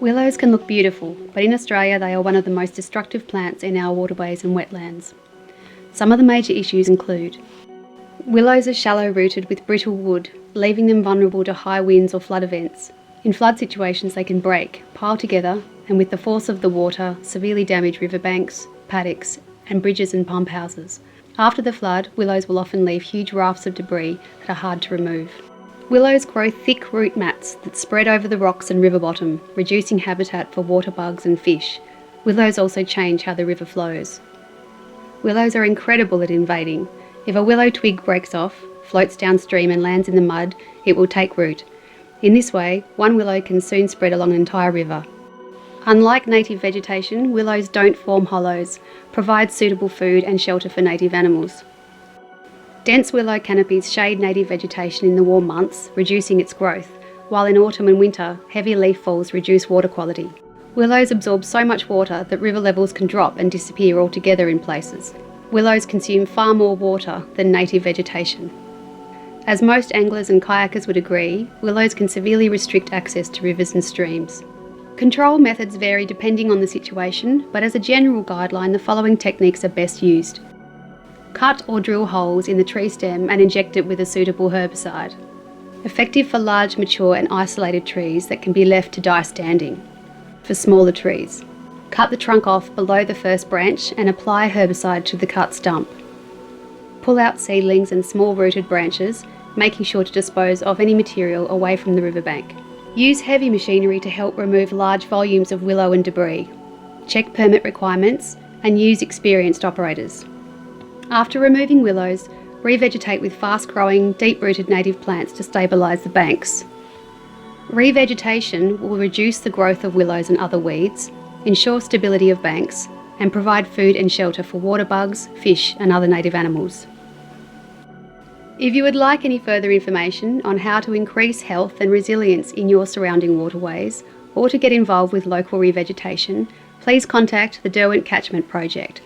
Willows can look beautiful, but in Australia they are one of the most destructive plants in our waterways and wetlands. Some of the major issues include: willows are shallow-rooted with brittle wood, leaving them vulnerable to high winds or flood events. In flood situations they can break, pile together, and with the force of the water, severely damage riverbanks, paddocks, and bridges and pump houses. After the flood, willows will often leave huge rafts of debris that are hard to remove. Willows grow thick root mats that spread over the rocks and river bottom, reducing habitat for water bugs and fish. Willows also change how the river flows. Willows are incredible at invading. If a willow twig breaks off, floats downstream and lands in the mud, it will take root. In this way, one willow can soon spread along an entire river. Unlike native vegetation, willows don't form hollows, provide suitable food and shelter for native animals. Dense willow canopies shade native vegetation in the warm months, reducing its growth, while in autumn and winter, heavy leaf falls reduce water quality. Willows absorb so much water that river levels can drop and disappear altogether in places. Willows consume far more water than native vegetation. As most anglers and kayakers would agree, willows can severely restrict access to rivers and streams. Control methods vary depending on the situation, but as a general guideline, the following techniques are best used. Cut or drill holes in the tree stem and inject it with a suitable herbicide. Effective for large, mature and isolated trees that can be left to die standing. For smaller trees, cut the trunk off below the first branch and apply herbicide to the cut stump. Pull out seedlings and small rooted branches, making sure to dispose of any material away from the riverbank. Use heavy machinery to help remove large volumes of willow and debris. Check permit requirements and use experienced operators. After removing willows, revegetate with fast-growing, deep-rooted native plants to stabilise the banks. Revegetation will reduce the growth of willows and other weeds, ensure stability of banks, and provide food and shelter for water bugs, fish and other native animals. If you would like any further information on how to increase health and resilience in your surrounding waterways, or to get involved with local revegetation, please contact the Derwent Catchment Project,